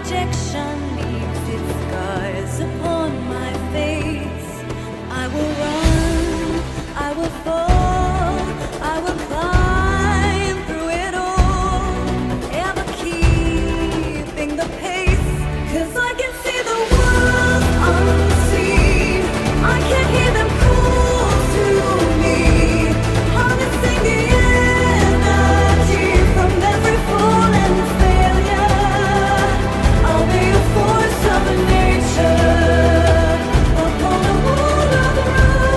rejection leaves its scars upon my face. I will run, I will fall, I will climb through it all, ever keeping the pace, 'cause I can see the world unseen. I can hear them call to me, harnessing the energy from every fall and failure. I'll be a force of nature upon a world of rust.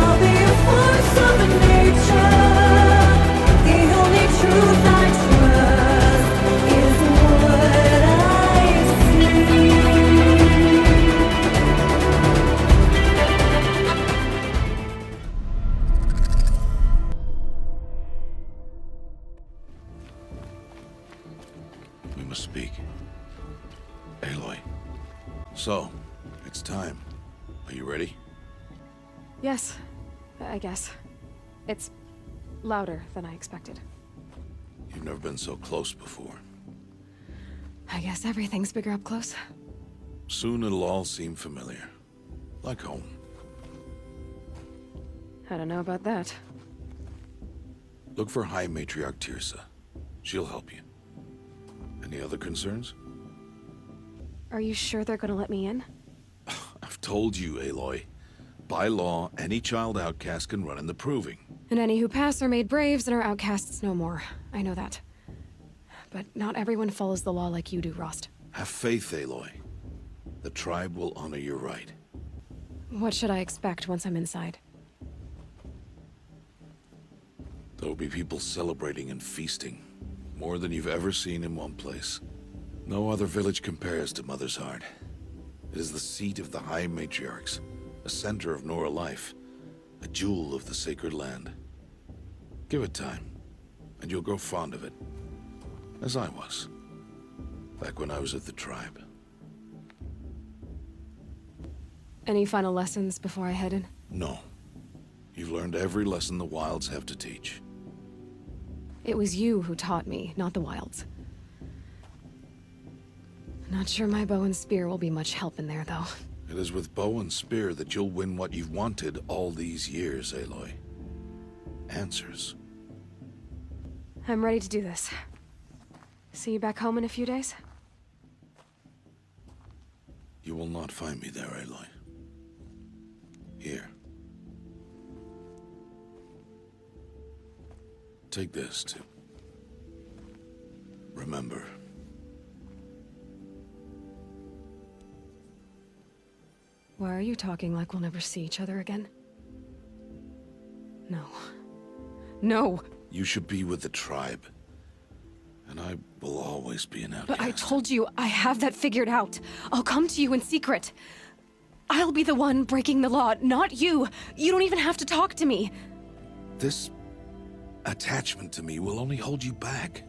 I'll be a force of nature. The only truth I trust is what I see. We must speak. Aloy. So, it's time. Are you ready? Yes, I guess. It's louder than I expected. You've never been so close before. I guess everything's bigger up close. Soon it'll all seem familiar. Like home. I don't know about that. Look for High Matriarch Tirsa. She'll help you. Any other concerns? Are you sure they're gonna let me in? I've told you, Aloy. By law, any child outcast can run in the Proving. And any who pass are made braves and are outcasts no more. I know that. But not everyone follows the law like you do, Rost. Have faith, Aloy. The tribe will honor your right. What should I expect once I'm inside? There will be people celebrating and feasting. More than you've ever seen in one place. No other village compares to Mother's Heart. It is the seat of the High Matriarchs, a center of Nora life, a jewel of the sacred land. Give it time, and you'll grow fond of it. As I was, back when I was at the tribe. Any final lessons before I head in? No. You've learned every lesson the Wilds have to teach. It was you who taught me, not the Wilds. Not sure my bow and spear will be much help in there, though. It is with bow and spear that you'll win what you've wanted all these years, Aloy. Answers. I'm ready to do this. See you back home in a few days? You will not find me there, Aloy. Here. Take this, too. Remember. Why are you talking like we'll never see each other again? No. No! You should be with the tribe. And I will always be an outcast. But I told you, I have that figured out. I'll come to you in secret. I'll be the one breaking the law, not you. You don't even have to talk to me. This attachment to me will only hold you back.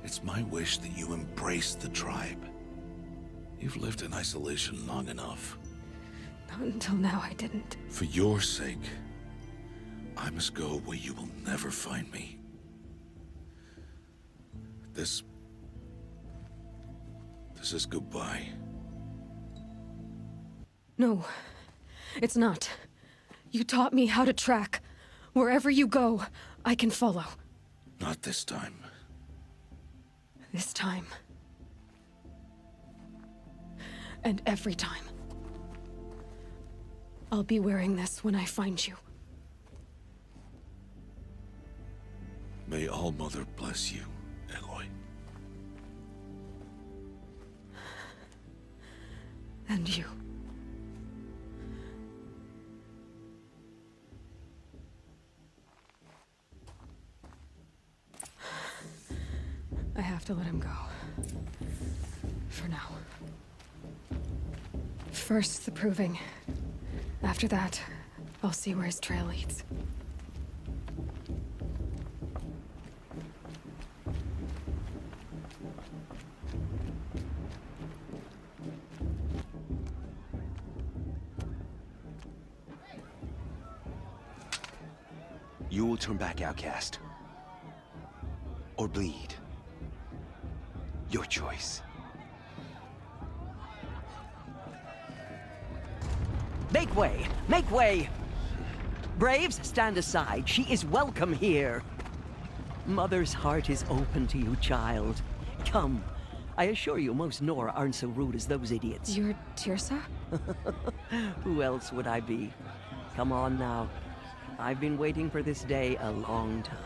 It's my wish that you embrace the tribe. You've lived in isolation long enough. Not until now, I didn't. For your sake, I must go where you will never find me. This is goodbye. No, it's not. You taught me how to track. Wherever you go, I can follow. Not this time. This time. And every time. I'll be wearing this when I find you. May All-Mother bless you, Aloy. And you. I have to let him go. For now. First, the proving. After that, I'll see where his trail leads. You will turn back outcast. Or bleed. Your choice. Make way! Make way! Braves, stand aside. She is welcome here. Mother's heart is open to you, child. Come. I assure you, most Nora aren't so rude as those idiots. You're Tirsa? Who else would I be? Come on now. I've been waiting for this day a long time.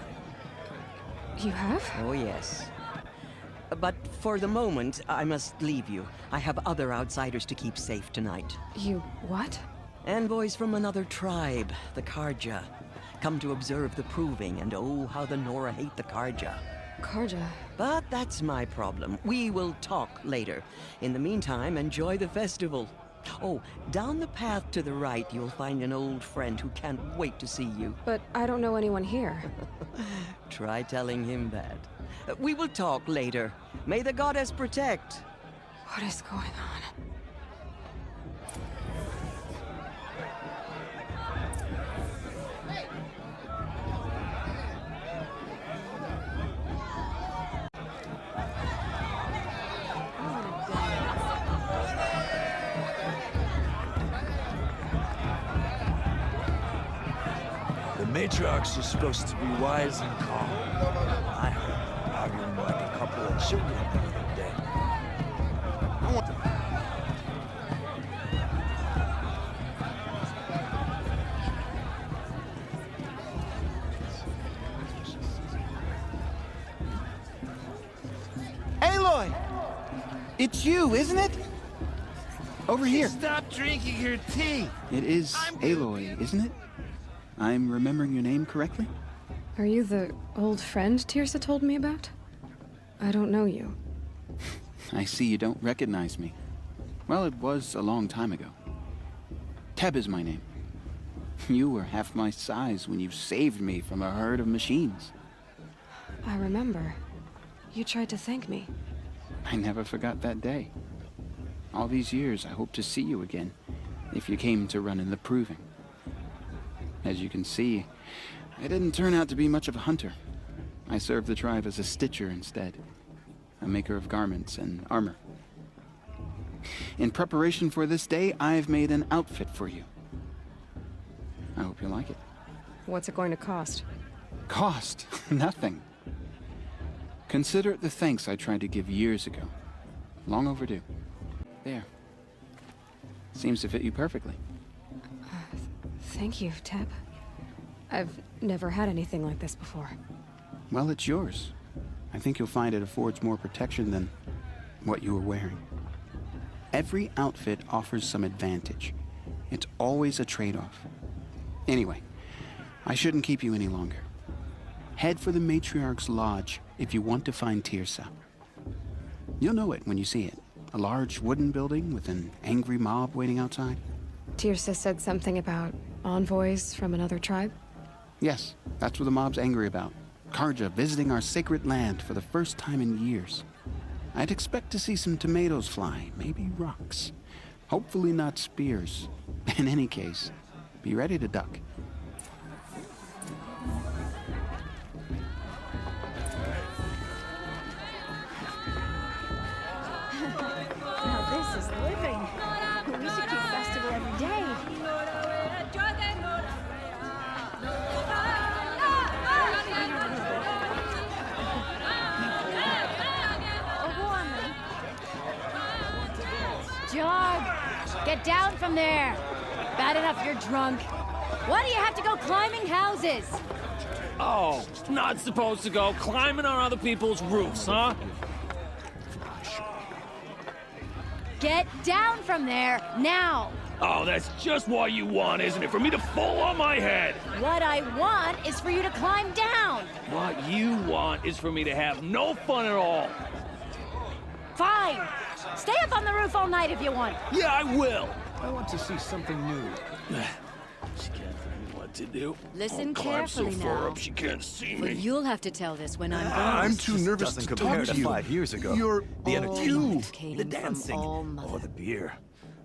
You have? Oh, yes. But for the moment, I must leave you. I have other outsiders to keep safe tonight. You what? Envoys from another tribe, the Karja. Come to observe the proving, and oh, how the Nora hate the Karja. Karja. But that's my problem. We will talk later. In the meantime, enjoy the festival. Oh, down the path to the right, you'll find an old friend who can't wait to see you. But I don't know anyone here. Try telling him that. We will talk later. May the goddess protect. What is going on? The matriarchs are supposed to be wise and calm. I heard them arguing like a couple of children the other day. I want to... Aloy! It's you, isn't it? Over here. Stop drinking your tea! It is Aloy, isn't it? I'm remembering your name correctly? Are you the old friend Tirsa told me about? I don't know you. I see you don't recognize me. Well, it was a long time ago. Teb is my name. You were half my size when you saved me from a herd of machines. I remember. You tried to thank me. I never forgot that day. All these years, I hope to see you again, if you came to run in the proving. As you can see, I didn't turn out to be much of a hunter. I served the tribe as a stitcher instead, a maker of garments and armor. In preparation for this day, I've made an outfit for you. I hope you like it. What's it going to cost? Cost? Nothing. Consider it the thanks I tried to give years ago. Long overdue. There. Seems to fit you perfectly. Thank you, Teb. I've never had anything like this before. Well, it's yours. I think you'll find it affords more protection than what you were wearing. Every outfit offers some advantage. It's always a trade-off. Anyway, I shouldn't keep you any longer. Head for the Matriarch's Lodge if you want to find Tirsa. You'll know it when you see it. A large wooden building with an angry mob waiting outside. Tirsa said something about envoys from another tribe? Yes, that's what the mob's angry about. Karja visiting our sacred land for the first time in years. I'd expect to see some tomatoes fly, maybe rocks. Hopefully not spears. In any case, be ready to duck. Now this is living. We should keep festival every day. Jog! Get down from there! Bad enough you're drunk. Why do you have to go climbing houses? Oh, not supposed to go climbing on other people's roofs, huh? Get down from there, now! Oh, that's just what you want, isn't it? For me to fall on my head! What I want is for you to climb down! What you want is for me to have no fun at all. Fine! Stay up on the roof all night if you want. Yeah, I will! I want to see something new. She can't tell me what to do. Listen I'll climb so carefully far now. up she can't see But me. you'll have to tell this when I'm gone. I'm too nervous to compare to 5 years ago. You're the All entertainment, life came the from dancing, all mother. the beer.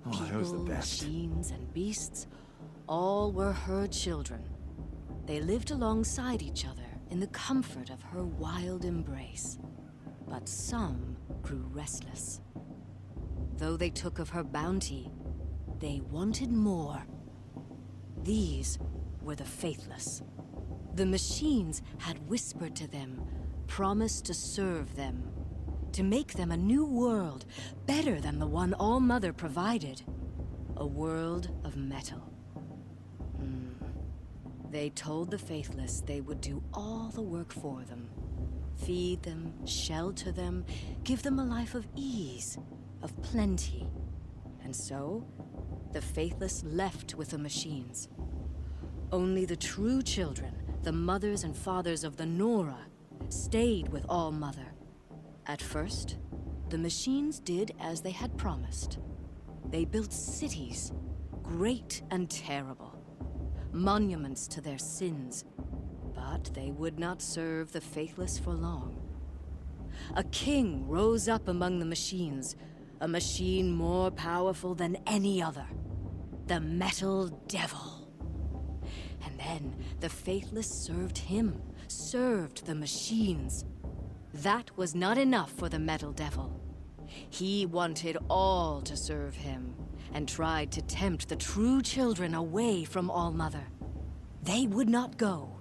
Oh, that was the People, best. machines, and beasts, all were her children. They lived alongside each other in the comfort of her wild embrace. But some grew restless. Though they took of her bounty, they wanted more. These were the faithless. The machines had whispered to them, promised to serve them, to make them a new world, better than the one All-Mother provided. A world of metal. They told the faithless they would do all the work for them. Feed them, shelter them, give them a life of ease, of plenty. And so, the faithless left with the machines. Only the true children, the mothers and fathers of the Nora, stayed with All-Mother. At first, the machines did as they had promised. They built cities, great and terrible, monuments to their sins, but they would not serve the faithless for long. A king rose up among the machines, a machine more powerful than any other, the Metal Devil. And then the faithless served him, served the machines. That was not enough for the Metal Devil. He wanted all to serve him, and tried to tempt the true children away from All-Mother. They would not go.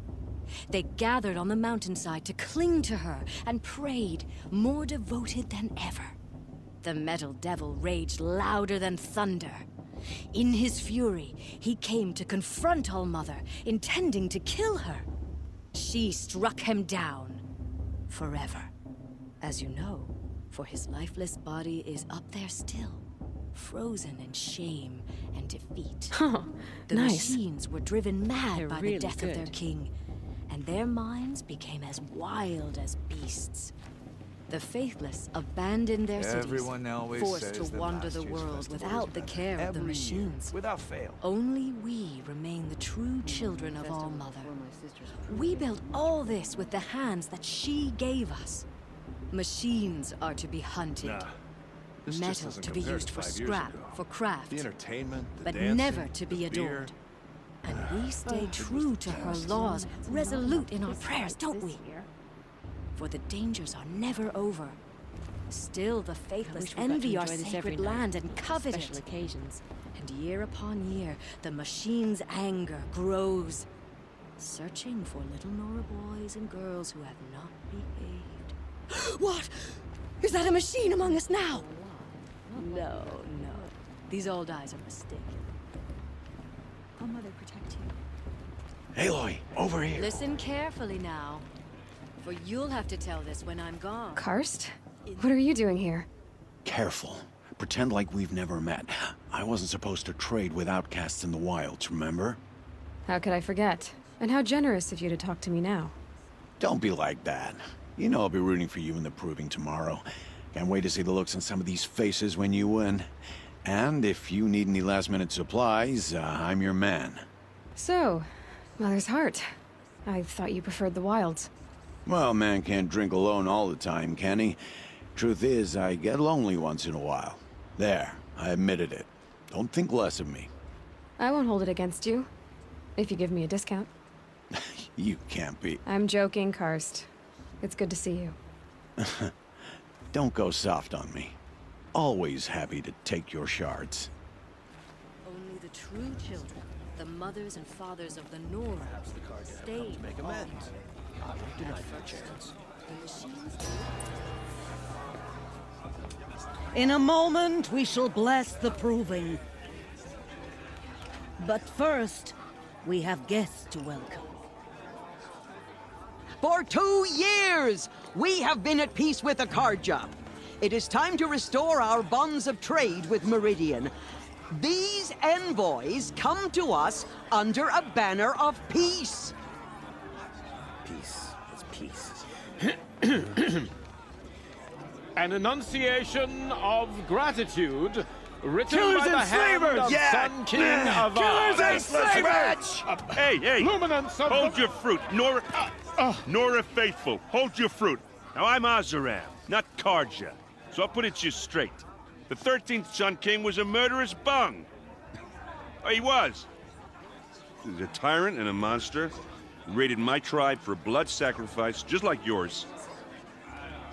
They gathered on the mountainside to cling to her and prayed, more devoted than ever. The Metal Devil raged louder than thunder. In his fury, he came to confront All-Mother, intending to kill her. She struck him down, forever. As you know, for his lifeless body is up there still, frozen in shame and defeat. The Nice. machines were driven mad They're by really the death of their good. king, and their minds became as wild as beasts. The faithless abandoned their cities, Everyone always forced says to that wander last the year's world festival without was the better. care of the Every year, machines. without fail. Only we remain the true children of All-Mother. We built all this with the hands that she gave us. Machines are to be hunted. Nah, this just Metal doesn't to be compare used to for 5 years scrap, ago. for craft, The entertainment, the but dancing, never to be the beer. adored. And we stay true to her laws, resolute in our prayers, don't we? For the dangers are never over. Still, the faithless envy our sacred land and covet it. occasions. And year upon year, the machine's anger grows, searching for little Nora boys and girls who have not behaved. What? Is that a machine among us now? No. These old eyes are mistaken. Oh, Mother, protect you. Aloy, over here. Listen carefully now, for you'll have to tell this when I'm gone. Karst? What are you doing here? Careful. Pretend like we've never met. I wasn't supposed to trade with outcasts in the wilds, remember? How could I forget? And how generous of you to talk to me now. Don't be like that. You know I'll be rooting for you in the proving tomorrow. Can't wait to see the looks on some of these faces when you win. And if you need any last-minute supplies, I'm your man. So, Mother's Heart. I thought you preferred the wilds. Well, man can't drink alone all the time, can he? Truth is, I get lonely once in a while. There, I admitted it. Don't think less of me. I won't hold it against you. If you give me a discount. You can't be. I'm joking, Karst. It's good to see you. Don't go soft on me. Always happy to take your shards. Only the true children, the mothers and fathers of the Nora, stayed Make with amends. All-Mother. I won't deny you a chance. The machines In a moment, we shall bless the proving. But first, we have guests to welcome. For 2 years, we have been at peace with Akarja. It is time to restore our bonds of trade with Meridian. These envoys come to us under a banner of peace. Peace. It's peace. An enunciation of gratitude written Killers by the and hand slavers! of Sun King of Killers and Oz. slavers! Hey! Luminance of Hold the... your fruit, Nora Faithful. Hold your fruit. Now I'm Azaram, not Karja, so I'll put it to you straight. The 13th Sun King was a murderous bung. Oh, he was. He was a tyrant and a monster. He raided my tribe for blood sacrifice, just like yours.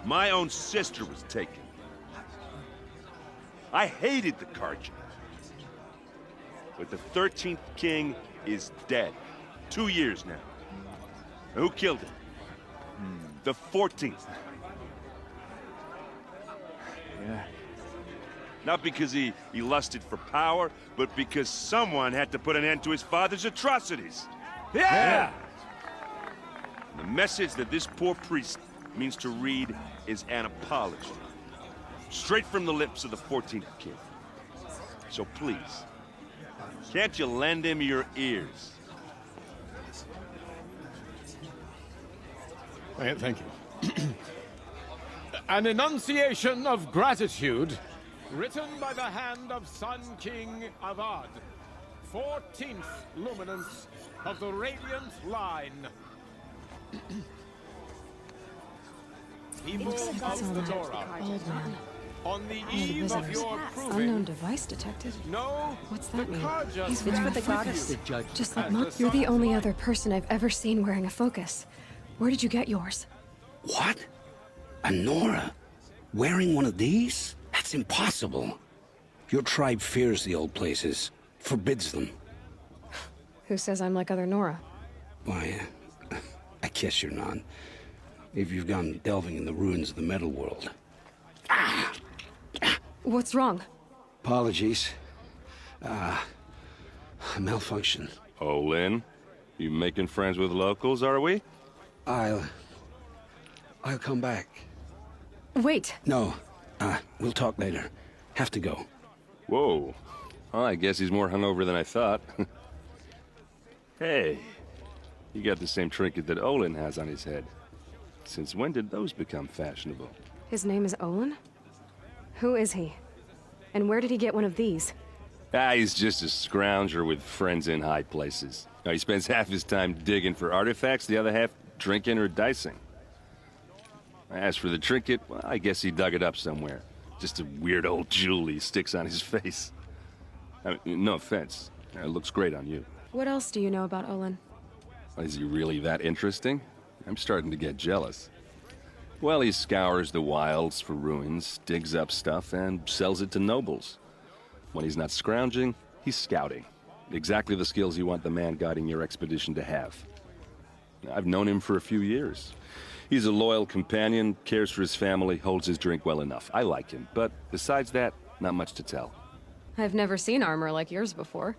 My own sister was taken. I hated the Carja. But the 13th king is dead. 2 years now. And who killed him? The 14th. Yeah. Not because he lusted for power, but because someone had to put an end to his father's atrocities. Yeah! The message that this poor priest means to read is an apology. Straight from the lips of the 14th king. So please, can't you lend him your ears? Thank you. An enunciation of gratitude, written by the hand of Sun King Avad, 14th luminance of the Radiant Line. People of the Nora, Old man. on the All the eve of visitors. your Unknown proving, device detected. no, What's that mean? Carja He's stands with the with goddess. you. The judge. Just like As Mom. the You're the sun's only light. other person I've ever seen wearing a focus. Where did you get yours? What? A Nora? Wearing one of these? That's impossible. Your tribe fears the old places, forbids them. Who says I'm like other Nora? Why, I guess you're not. If you've gone delving in the ruins of the metal world. What's wrong? Apologies. A malfunction. Oh, Lynn, you making friends with locals, are we? I'll come back. Wait. No, we'll talk later. Have to go. Whoa. Well, I guess he's more hungover than I thought. Hey, you got the same trinket that Olin has on his head. Since when did those become fashionable? His name is Olin? Who is he? And where did he get one of these? He's just a scrounger with friends in high places. He spends half his time digging for artifacts, the other half drinking or dicing. As for the trinket, well, I guess he dug it up somewhere. Just a weird old jewel he sticks on his face. I mean, no offense. It looks great on you. What else do you know about Olin? Is he really that interesting? I'm starting to get jealous. Well, he scours the wilds for ruins, digs up stuff, and sells it to nobles. When he's not scrounging, he's scouting. Exactly the skills you want the man guiding your expedition to have. I've known him for a few years. He's a loyal companion, cares for his family, holds his drink well enough. I like him, but besides that, not much to tell. I've never seen armor like yours before.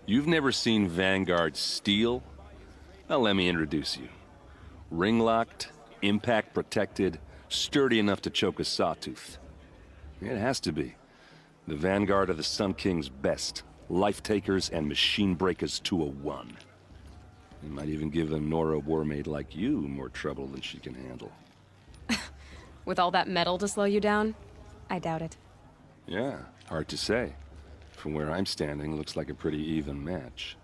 You've never seen Vanguard steel? Well, let me introduce you. Ring-locked, impact-protected, sturdy enough to choke a sawtooth. It has to be. The Vanguard of the Sun King's best. Life-takers and machine-breakers to a one. It might even give a Nora warmaid like you more trouble than she can handle. With all that metal to slow you down? I doubt it. Yeah, hard to say. From where I'm standing, looks like a pretty even match.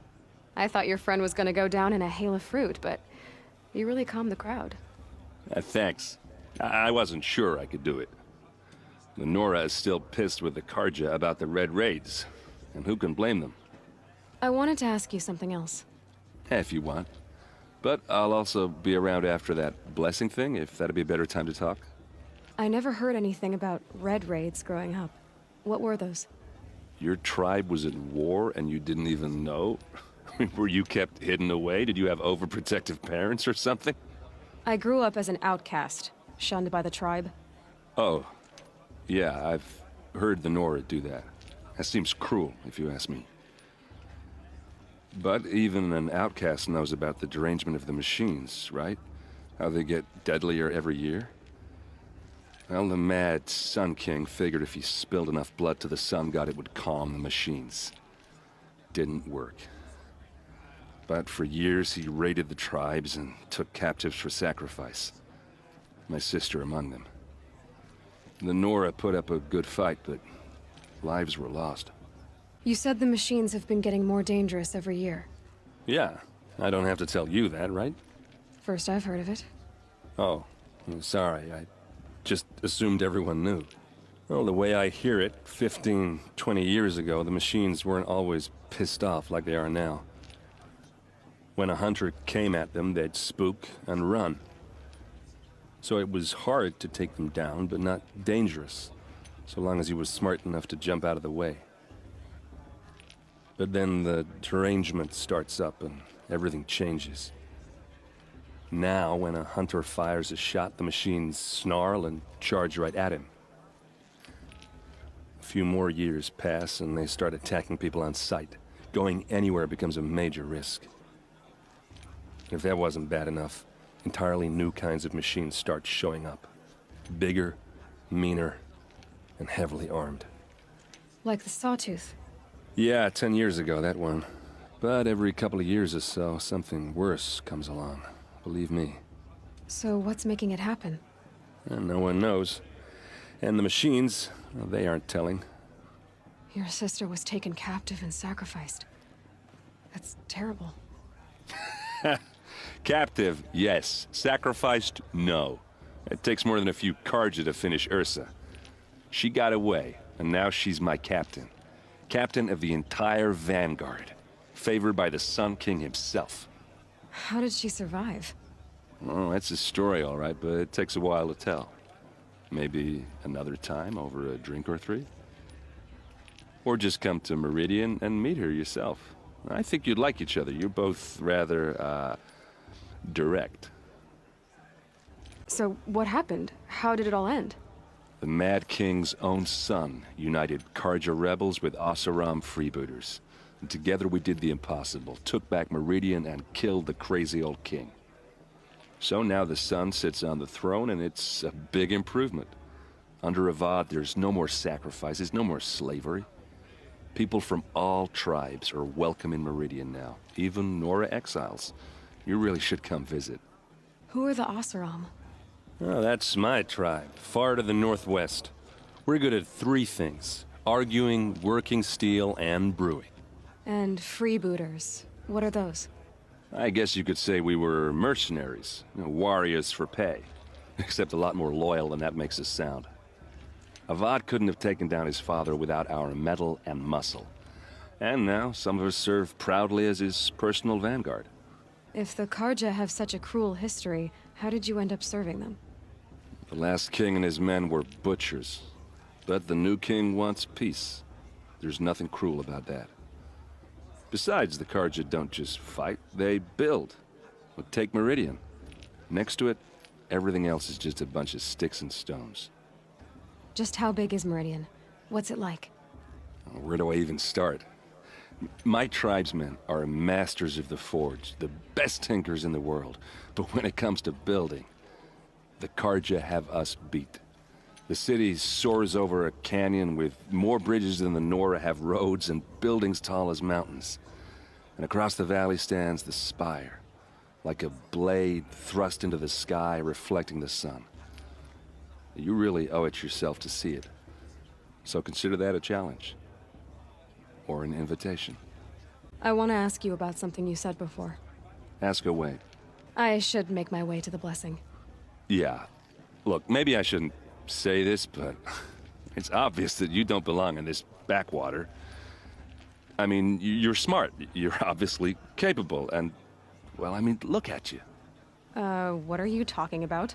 I thought your friend was gonna go down in a hail of fruit, but you really calmed the crowd. Thanks. I wasn't sure I could do it. The Nora is still pissed with the Carja about the Red Raids, and who can blame them? I wanted to ask you something else. If you want. But I'll also be around after that blessing thing, if that'd be a better time to talk. I never heard anything about red raids growing up. What were those? Your tribe was at war and you didn't even know? Were you kept hidden away? Did you have overprotective parents or something? I grew up as an outcast, shunned by the tribe. Oh. Yeah, I've heard the Nora do that. That seems cruel, if you ask me. But even an outcast knows about the derangement of the machines, right? How they get deadlier every year? Well, the mad Sun King figured if he spilled enough blood to the Sun God, it would calm the machines. Didn't work. But for years, he raided the tribes and took captives for sacrifice. My sister among them. The Nora put up a good fight, but lives were lost. You said the machines have been getting more dangerous every year. Yeah, I don't have to tell you that, right? First I've heard of it. Oh, I'm sorry. I just assumed everyone knew. Well, the way I hear it, 15, 20 years ago, the machines weren't always pissed off like they are now. When a hunter came at them, they'd spook and run. So it was hard to take them down, but not dangerous, so long as he was smart enough to jump out of the way. But then the derangement starts up and everything changes. Now, when a hunter fires a shot, the machines snarl and charge right at him. A few more years pass and they start attacking people on sight. Going anywhere becomes a major risk. And if that wasn't bad enough, entirely new kinds of machines start showing up. Bigger, meaner, and heavily armed. Like the Sawtooth. Yeah, 10 years ago, that one. But every couple of years or so, something worse comes along. Believe me. So what's making it happen? And no one knows. And the machines, well, they aren't telling. Your sister was taken captive and sacrificed. That's terrible. Captive, yes. Sacrificed, no. It takes more than a few Karja to finish Ursa. She got away, and now she's my captain. Captain of the entire Vanguard. Favored by the Sun King himself. How did she survive? Oh, that's a story, all right, but it takes a while to tell. Maybe another time over a drink or three? Or just come to Meridian and meet her yourself. I think you'd like each other. You're both rather, direct. So what happened? How did it all end? The Mad King's own son united Karja rebels with Oseram freebooters. And together we did the impossible, took back Meridian and killed the crazy old king. So now the son sits on the throne and it's a big improvement. Under Avad, there's no more sacrifices, no more slavery. People from all tribes are welcome in Meridian now, even Nora exiles. You really should come visit. Who are the Oseram? Oh, that's my tribe, far to the northwest. We're good at three things: arguing, working steel, and brewing. And freebooters. What are those? I guess you could say we were mercenaries, warriors for pay. Except a lot more loyal than that makes us sound. Avad couldn't have taken down his father without our metal and muscle. And now, some of us serve proudly as his personal vanguard. If the Karja have such a cruel history, how did you end up serving them? The last king and his men were butchers. But the new king wants peace. There's nothing cruel about that. Besides, the Karja don't just fight, they build. Well, take Meridian. Next to it, everything else is just a bunch of sticks and stones. Just how big is Meridian? What's it like? Where do I even start? My tribesmen are masters of the forge, the best tinkers in the world. But when it comes to building, the Karja have us beat. The city soars over a canyon with more bridges than the Nora have roads and buildings tall as mountains. And across the valley stands the spire, like a blade thrust into the sky reflecting the sun. You really owe it yourself to see it. So consider that a challenge. Or an invitation. I want to ask you about something you said before. Ask away. I should make my way to the blessing. Yeah. Look, maybe I shouldn't say this, but it's obvious that you don't belong in this backwater. I mean, you're smart. You're obviously capable, and, well, I mean, look at you. What are you talking about?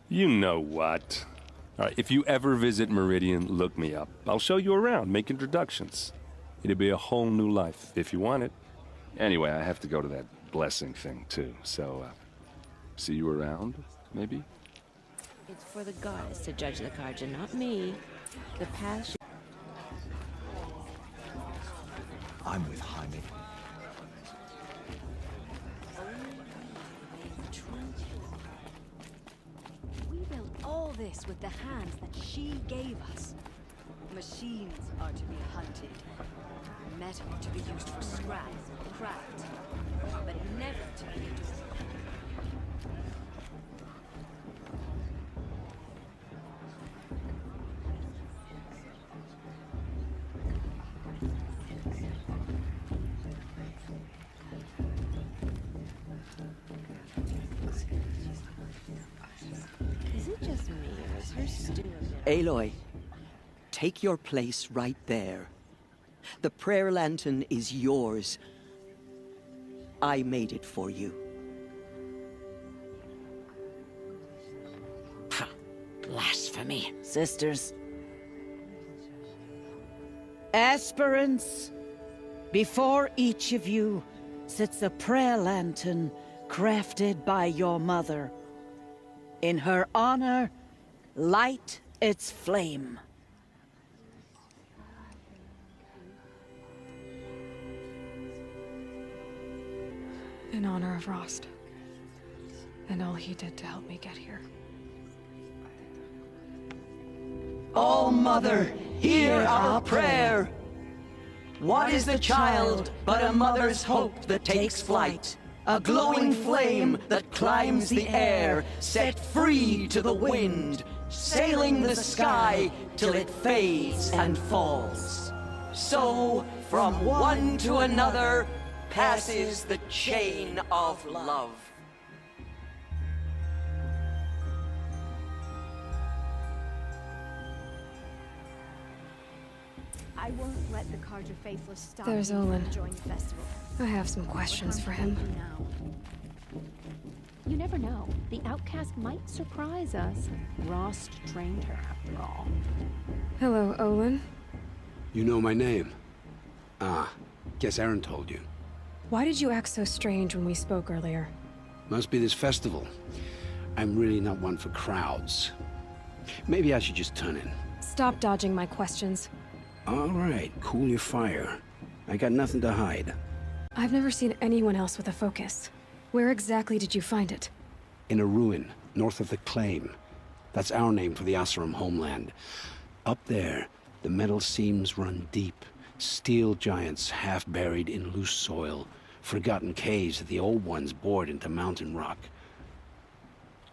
You know what. All right, if you ever visit Meridian, look me up. I'll show you around, make introductions. It'll be a whole new life, if you want it. Anyway, I have to go to that blessing thing, too, so, see you around, maybe? It's for the goddess to judge the Karja, not me. The path should... I'm with Jaime. We built all this with the hands that she gave us. Machines are to be hunted. Metal to be used for scrap, craft, but never to be adored. Is it just me, or is her stew a bit... Aloy, take your place right there. The prayer lantern is yours. I made it for you. enemy, sisters. Aspirants, before each of you sits a prayer lantern crafted by your mother. In her honor, light its flame. In honor of Rost. And all he did to help me get here. O Mother, hear our prayer! What is the child but a mother's hope that takes flight? A glowing flame that climbs the air, set free to the wind, sailing the sky till it fades and falls. So, from one to another, passes the chain of love. I won't let the Carja faithless stop There's me from Olin. enjoying the festival. I have some questions for him. You never know. The outcast might surprise us. Rost trained her, after all. Hello, Olin. You know my name? Ah, guess Aaron told you. Why did you act so strange when we spoke earlier? Must be this festival. I'm really not one for crowds. Maybe I should just turn in. Stop dodging my questions. All right, cool your fire. I got nothing to hide. I've never seen anyone else with a focus. Where exactly did you find it? In a ruin, north of the Claim. That's our name for the Oseram homeland. Up there, the metal seams run deep. Steel giants half buried in loose soil. Forgotten caves that the old ones bored into mountain rock.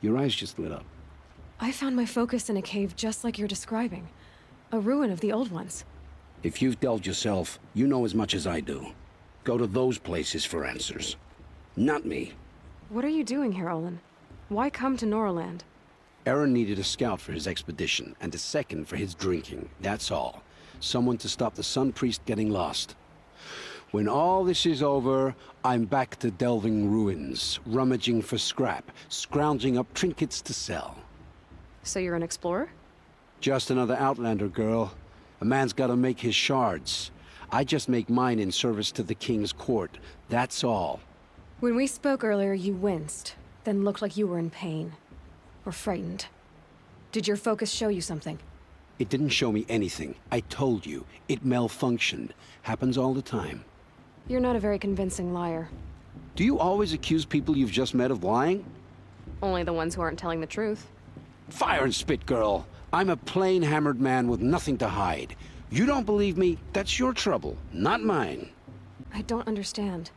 Your eyes just lit up. I found my focus in a cave just like you're describing. A ruin of the old ones. If you've delved yourself, you know as much as I do. Go to those places for answers. Not me. What are you doing here, Olin? Why come to Noraland? Aaron needed a scout for his expedition, and a second for his drinking. That's all. Someone to stop the Sun Priest getting lost. When all this is over, I'm back to delving ruins, rummaging for scrap, scrounging up trinkets to sell. So you're an explorer? Just another Outlander, girl. A man's gotta make his shards. I just make mine in service to the King's court. That's all. When we spoke earlier, you winced, then looked like you were in pain. Or frightened. Did your focus show you something? It didn't show me anything. I told you. It malfunctioned. Happens all the time. You're not a very convincing liar. Do you always accuse people you've just met of lying? Only the ones who aren't telling the truth. Fire and spit, girl. I'm a plain hammered man with nothing to hide. You don't believe me? That's your trouble, not mine. I don't understand.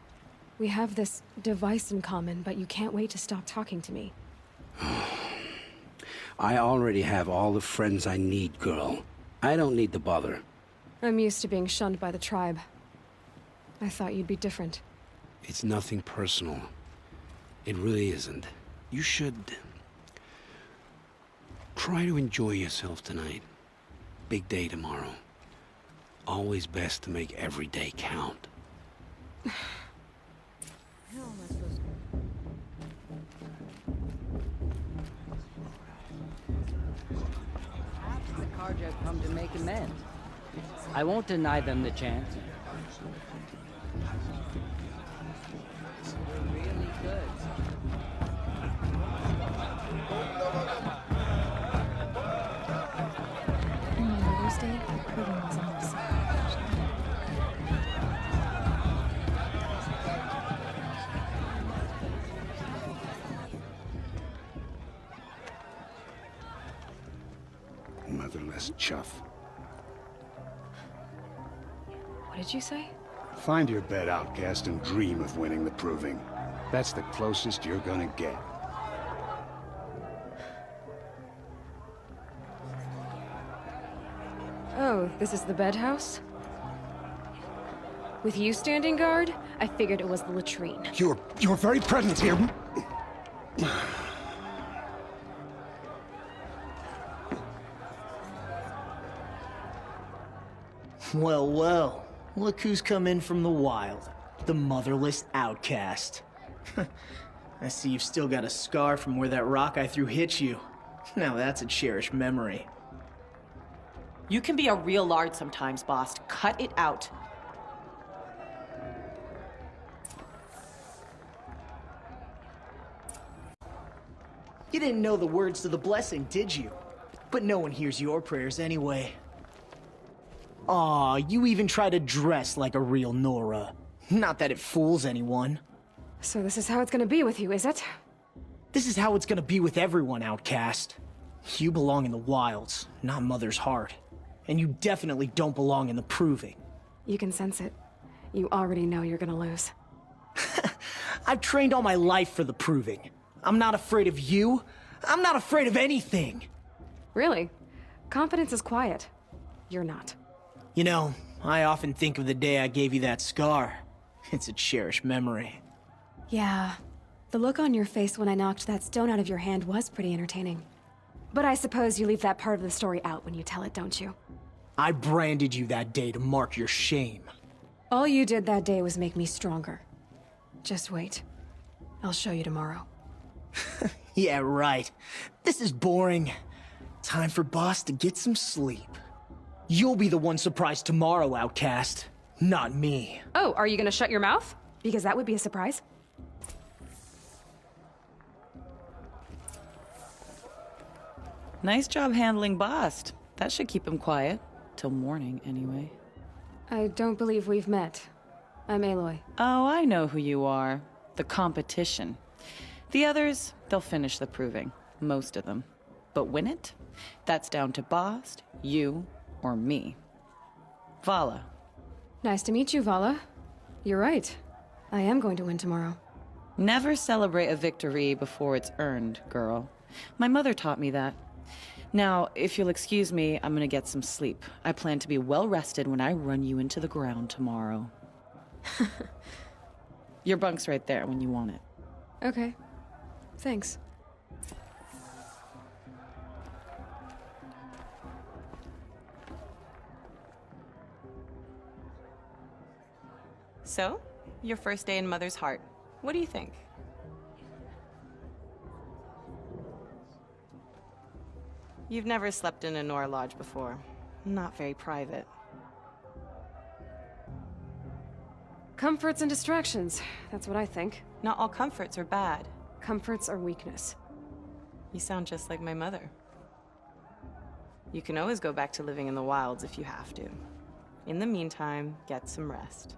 We have this device in common, but you can't wait to stop talking to me. I already have all the friends I need, girl. I don't need the bother. I'm used to being shunned by the tribe. I thought you'd be different. It's nothing personal. It really isn't. You should... try to enjoy yourself tonight. Big day tomorrow. Always best to make every day count. The Carja come to make amends. I won't deny them the chance. We're really good. On Mother's Day, everyone was on the side. Motherless chuff. What did you say? Find your bed, outcast, and dream of winning the proving. That's the closest you're gonna get. Oh, this is the bedhouse? With you standing guard, I figured it was the latrine. Your very presence here... Well, well. Look who's come in from the wild. The motherless outcast. I see you've still got a scar from where that rock I threw hit you. Now that's a cherished memory. You can be a real lard sometimes, boss. Cut it out. You didn't know the words to the blessing, did you? But no one hears your prayers anyway. Aw, you even try to dress like a real Nora. Not that it fools anyone. So this is how it's gonna be with you, is it? This is how it's gonna be with everyone, Outcast. You belong in the wilds, not Mother's Heart. And you definitely don't belong in the Proving. You can sense it. You already know you're gonna lose. I've trained all my life for the Proving. I'm not afraid of you. I'm not afraid of anything. Really? Confidence is quiet. You're not. You know, I often think of the day I gave you that scar. It's a cherished memory. Yeah. The look on your face when I knocked that stone out of your hand was pretty entertaining. But I suppose you leave that part of the story out when you tell it, don't you? I branded you that day to mark your shame. All you did that day was make me stronger. Just wait. I'll show you tomorrow. Yeah, right. This is boring. Time for Boss to get some sleep. You'll be the one surprised tomorrow, Outcast. Not me. Oh, are you gonna shut your mouth? Because that would be a surprise. Nice job handling Bast. That should keep him quiet. Till morning, anyway. I don't believe we've met. I'm Aloy. Oh, I know who you are. The competition. The others, they'll finish the proving. Most of them. But win it? That's down to Bast, you, or me. Vala. Nice to meet you, Vala. You're right. I am going to win tomorrow. Never celebrate a victory before it's earned, girl. My mother taught me that. Now, if you'll excuse me, I'm gonna get some sleep. I plan to be well rested when I run you into the ground tomorrow. Your bunk's right there when you want it. Okay. Thanks. So, your first day in Mother's Heart. What do you think? You've never slept in a Nora Lodge before. Not very private. Comforts and distractions. That's what I think. Not all comforts are bad. Comforts are weakness. You sound just like my mother. You can always go back to living in the wilds if you have to. In the meantime, get some rest.